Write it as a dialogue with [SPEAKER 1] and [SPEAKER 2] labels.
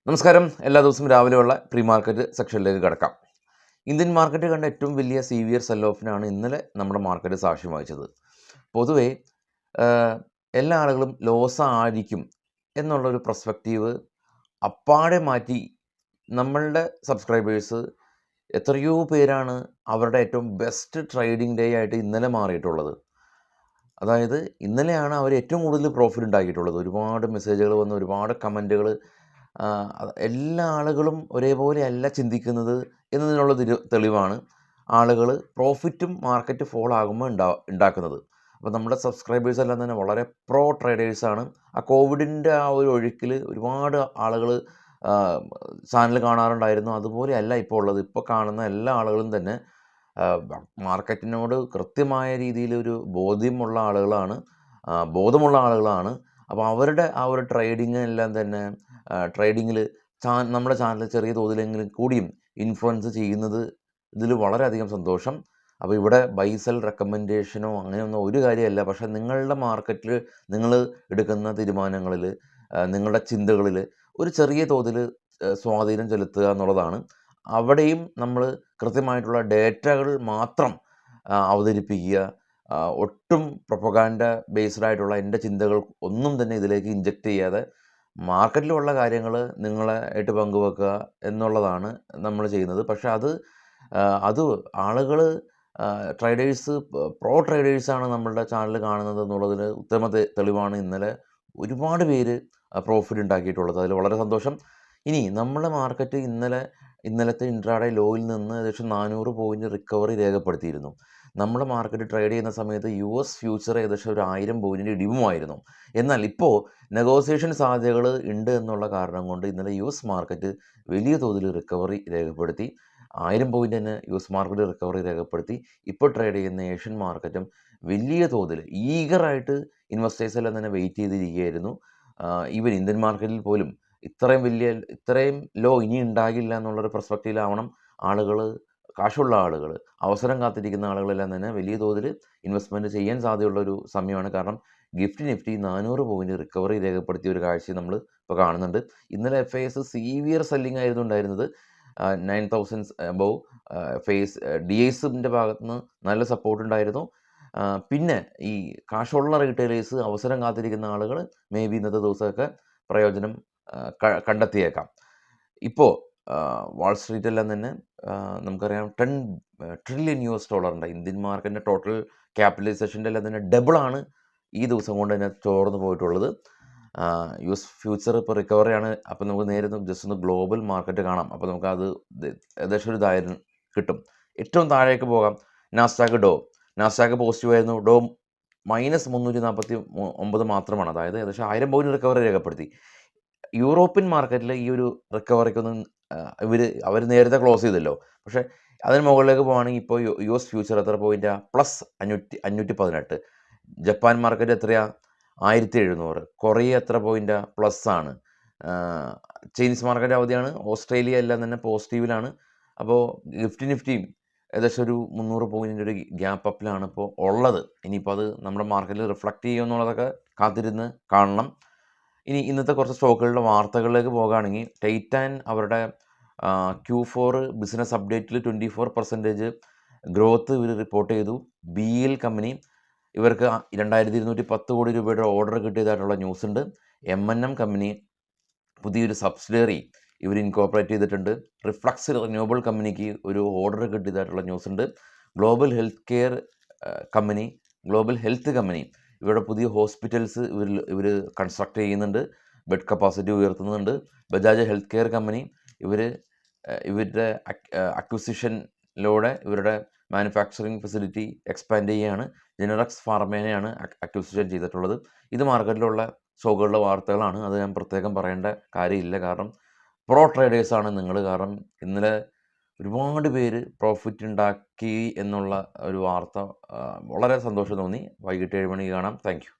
[SPEAKER 1] നമസ്കാരം. എല്ലാ ദിവസവും രാവിലെയുള്ള പ്രീ മാർക്കറ്റ് സെക്ഷനിലേക്ക് കടക്കാം. ഇന്ത്യൻ മാർക്കറ്റ് കണ്ട ഏറ്റവും വലിയ സീവിയർ സെൽ ഓഫിനാണ് ഇന്നലെ നമ്മുടെ മാർക്കറ്റ് സാക്ഷ്യം വഹിച്ചത്. പൊതുവേ എല്ലാ ആളുകളും ലോസ് ആയിരിക്കും എന്നുള്ളൊരു പെർസ്പെക്റ്റീവ് അപ്പാടെ മാറ്റി നമ്മളുടെ സബ്സ്ക്രൈബേഴ്സ് എത്രയോ പേരാണ് അവരുടെ ഏറ്റവും ബെസ്റ്റ് ട്രേഡിംഗ് ഡേ ആയിട്ട് ഇന്നലെ മാറിയിട്ടുള്ളത്. അതായത് ഇന്നലെയാണ് അവർ ഏറ്റവും കൂടുതൽ പ്രോഫിറ്റ് ഉണ്ടാക്കിയിട്ടുള്ളത്. ഒരുപാട് മെസ്സേജുകൾ വന്ന്, ഒരുപാട് കമൻറ്റുകൾ. എല്ലാ ആളുകളും ഒരേപോലെ അല്ല ചിന്തിക്കുന്നത് എന്നതിനുള്ള തെളിവാണ് ആളുകൾ പ്രോഫിറ്റും മാർക്കറ്റ് ഫോൾ ആകുമ്പോൾ ഉണ്ടാക്കുന്നത്. അപ്പോൾ നമ്മുടെ സബ്സ്ക്രൈബേഴ്സ് എല്ലാം തന്നെ വളരെ പ്രോ ട്രേഡേഴ്സാണ്. ആ കോവിഡിൻ്റെ ആ ഒരു ഒഴുക്കിൽ ഒരുപാട് ആളുകൾ ചാനൽ കാണാറുണ്ടായിരുന്നു. അതുപോലെ അല്ല ഇപ്പോൾ ഉള്ളത്. ഇപ്പോൾ കാണുന്ന എല്ലാ ആളുകളും തന്നെ മാർക്കറ്റിനോട് കൃത്യമായ രീതിയിലൊരു ബോധമുള്ള ആളുകളാണ്. അപ്പോൾ അവരുടെ ആ ഒരു ട്രേഡിങ് എല്ലാം തന്നെ ട്രേഡിങ്ങിൽ നമ്മുടെ ചാനൽ ചെറിയ തോതിലെങ്കിലും കൂടിയും ഇൻഫ്ലുവൻസ് ചെയ്യുന്നത് ഇതിൽ വളരെയധികം സന്തോഷം. അപ്പോൾ ഇവിടെ ബൈ സെൽ റെക്കമെൻഡേഷനോ അങ്ങനെയൊന്നും ഒരു കാര്യമല്ല. പക്ഷേ നിങ്ങളുടെ മാർക്കറ്റിൽ നിങ്ങൾ എടുക്കുന്ന തീരുമാനങ്ങളിൽ, നിങ്ങളുടെ ചിന്തകളിൽ ഒരു ചെറിയ തോതിൽ സ്വാധീനം ചെലുത്തുക എന്നുള്ളതാണ്. അവിടെയും നമ്മൾ കൃത്യമായിട്ടുള്ള ഡേറ്റകൾ മാത്രം അവതരിപ്പിക്കുക. ഒട്ടും പ്രൊപ്പഗാൻഡ ബേസ്ഡ് ആയിട്ടുള്ള എൻ്റെ ചിന്തകൾ ഒന്നും തന്നെ ഇതിലേക്ക് ഇഞ്ചക്റ്റ് ചെയ്യാതെ മാർക്കറ്റിലുള്ള കാര്യങ്ങൾ നിങ്ങളായിട്ട് പങ്കുവെക്കുക എന്നുള്ളതാണ് നമ്മൾ ചെയ്യുന്നത്. പക്ഷേ അത് ആളുകൾ ട്രേഡേഴ്സ്, പ്രോ ട്രേഡേഴ്സാണ് നമ്മളുടെ ചാനൽ കാണുന്നത് എന്നുള്ളതിന് ഉത്തമ തെളിവാണ് ഇന്നലെ ഒരുപാട് പേര് പ്രോഫിറ്റ് ഉണ്ടാക്കിയിട്ടുള്ളത്. അതിൽ വളരെ സന്തോഷം. ഇനി നമ്മളെ മാർക്കറ്റ് ഇന്നലത്തെ ഇൻട്രാഡേ ലോയിൽ നിന്ന് ഏകദേശം 400 പോയിൻ്റ് റിക്കവറി രേഖപ്പെടുത്തിയിരുന്നു. നമ്മുടെ മാർക്കറ്റ് ട്രേഡ് ചെയ്യുന്ന സമയത്ത് US ഫ്യൂച്ചർ ഏകദേശം ഒരു 1000 പോയിൻ്റ് ഇടിവുമായിരുന്നു. എന്നാൽ ഇപ്പോൾ നെഗോസിയേഷൻ സാധ്യതകൾ ഉണ്ട് എന്നുള്ള കാരണം കൊണ്ട് ഇന്നലെ US മാർക്കറ്റ് വലിയ തോതിൽ റിക്കവറി രേഖപ്പെടുത്തി. 1000 പോയിൻ്റ് തന്നെ US മാർക്കറ്റ് റിക്കവറി രേഖപ്പെടുത്തി. ഇപ്പോൾ ട്രേഡ് ചെയ്യുന്ന ഏഷ്യൻ മാർക്കറ്റും വലിയ തോതിൽ ഈഗറായിട്ട് ഇൻവെസ്റ്റേഴ്സ് എല്ലാം തന്നെ വെയിറ്റ് ചെയ്തിരിക്കുകയായിരുന്നു. ഈവൻ ഇന്ത്യൻ മാർക്കറ്റിൽ പോലും ഇത്രയും ലോ ഇനി ഉണ്ടാകില്ല എന്നുള്ളൊരു പെർസ്പെക്റ്റീവിലാവണം കാശുള്ള ആളുകൾ, അവസരം കാത്തിരിക്കുന്ന ആളുകളെല്ലാം തന്നെ വലിയ തോതിൽ ഇൻവെസ്റ്റ്മെൻറ്റ് ചെയ്യാൻ സാധ്യതയുള്ളൊരു സമയമാണ്. കാരണം നിഫ്റ്റി 400 പോയിൻ്റ് റിക്കവറി രേഖപ്പെടുത്തിയ ഒരു കാഴ്ച നമ്മൾ ഇപ്പോൾ കാണുന്നുണ്ട്. ഇന്നലെ FIS സീവിയർ സെല്ലിംഗ് ആയിരുന്നു ഉണ്ടായിരുന്നത്. 9000 എബോവ് DISന്റെ ഭാഗത്ത് നിന്ന് നല്ല സപ്പോർട്ട് ഉണ്ടായിരുന്നു. പിന്നെ ഈ കാശുള്ള റീറ്റെയിലേഴ്സ്, അവസരം കാത്തിരിക്കുന്ന ആളുകൾ മേ ബി ഇന്നത്തെ ദിവസമൊക്കെ പ്രയോജനം കണ്ടെത്തിയേക്കാം. ഇപ്പോൾ വാൾ സ്ട്രീറ്റെല്ലാം തന്നെ നമുക്കറിയാം $10 ട്രില്യൺ ഇന്ത്യൻ മാർക്കറ്റിൻ്റെ ടോട്ടൽ ക്യാപിറ്റലൈസേഷൻ്റെ എല്ലാം തന്നെ ഡബിളാണ് ഈ ദിവസം കൊണ്ട് തന്നെ ചോർന്ന് പോയിട്ടുള്ളത്. US ഫ്യൂച്ചർ ഇപ്പോൾ റിക്കവറിയാണ്. അപ്പോൾ നമുക്ക് നേരെ ജസ്റ്റ് ഒന്ന് ഗ്ലോബൽ മാർക്കറ്റ് കാണാം. അപ്പോൾ നമുക്ക് അത് ഏകദേശം ഒരു ധാരണ കിട്ടും. ഏറ്റവും താഴേക്ക് പോകാം. നാസ്ഡാക്ക് പോസിറ്റീവായിരുന്നു. ഡോ -349 മാത്രമാണ്. അതായത് ഏകദേശം 1000 പോയിൻ്റ് റിക്കവറി രേഖപ്പെടുത്തി. യൂറോപ്യൻ മാർക്കറ്റിൽ ഈ ഒരു റിക്കവറിക്കൊന്നും അവർ നേരത്തെ ക്ലോസ് ചെയ്തല്ലോ. പക്ഷേ അതിന് മുകളിലേക്ക് പോകുകയാണെങ്കിൽ ഇപ്പോൾ US ഫ്യൂച്ചർ എത്ര പോയിൻ്റാണ്? +518. ജപ്പാൻ മാർക്കറ്റ് എത്രയാണ്? 1700. കൊറിയ എത്ര പോയിൻ്റാണ്? +ആണ്. ചൈനീസ് മാർക്കറ്റ് അവധിയാണ്. ഓസ്ട്രേലിയ എല്ലാം തന്നെ പോസിറ്റീവിലാണ്. അപ്പോൾ നിഫ്റ്റിയും ഏകദേശം ഒരു 300 പോയിൻ്റിൻ്റെ ഒരു ഗ്യാപ്പ് അപ്പിലാണ് ഇപ്പോൾ ഉള്ളത്. ഇനിയിപ്പോൾ അത് നമ്മുടെ മാർക്കറ്റിൽ റിഫ്ലക്റ്റ് ചെയ്യുമെന്നുള്ളതൊക്കെ കാത്തിരുന്ന് കാണണം. ഇനി ഇന്നത്തെ കുറച്ച് സ്റ്റോക്കുകളുടെ വാർത്തകളിലേക്ക് പോകുകയാണെങ്കിൽ, ടൈറ്റാൻ അവരുടെ Q4 ബിസിനസ് അപ്ഡേറ്റിൽ 24% ഗ്രോത്ത് ഇവർ റിപ്പോർട്ട് ചെയ്തു. BL കമ്പനി, ഇവർക്ക് 2210 കോടി രൂപയുടെ ഓർഡർ കിട്ടിയതായിട്ടുള്ള ന്യൂസ് ഉണ്ട്. M&M കമ്പനി പുതിയൊരു സബ്സിഡിയറി ഇവർ ഇൻകോർപ്പറേറ്റ് ചെയ്തിട്ടുണ്ട്. റിഫ്ലക്സ് റിന്യൂവബിൾ കമ്പനിക്ക് ഒരു ഓർഡർ കിട്ടിയതായിട്ടുള്ള ന്യൂസ് ഉണ്ട്. ഗ്ലോബൽ ഹെൽത്ത് കമ്പനി ഇവരുടെ പുതിയ ഹോസ്പിറ്റൽസ് ഇവർ കൺസ്ട്രക്ട് ചെയ്യുന്നുണ്ട്, ബെഡ് കപ്പാസിറ്റി ഉയർത്തുന്നുണ്ട്. ബജാജ് ഹെൽത്ത് കെയർ കമ്പനി ഇവരുടെ അക്വിസിഷനിലൂടെ ഇവരുടെ മാനുഫാക്ചറിങ് ഫെസിലിറ്റി എക്സ്പാൻഡ് ചെയ്യുകയാണ്. ജെനറക്സ് ഫാർമേനെയാണ് അക്വിസിഷൻ ചെയ്തിട്ടുള്ളത്. ഇത് മാർക്കറ്റിലുള്ള സ്റ്റോക്കുകളുടെ വാർത്തകളാണ്. അത് ഞാൻ പ്രത്യേകം പറയേണ്ട കാര്യമില്ല. കാരണം പ്രോ ട്രേഡേഴ്സാണ് നിങ്ങൾ. കാരണം ഇന്നലെ ഒരുപാട് പേര് പ്രോഫിറ്റ് ഉണ്ടാക്കി എന്നുള്ള ഒരു വാർത്ത വളരെ സന്തോഷം തോന്നി. വൈകിട്ട് 7 മണിക്ക് കാണാം. Thank you.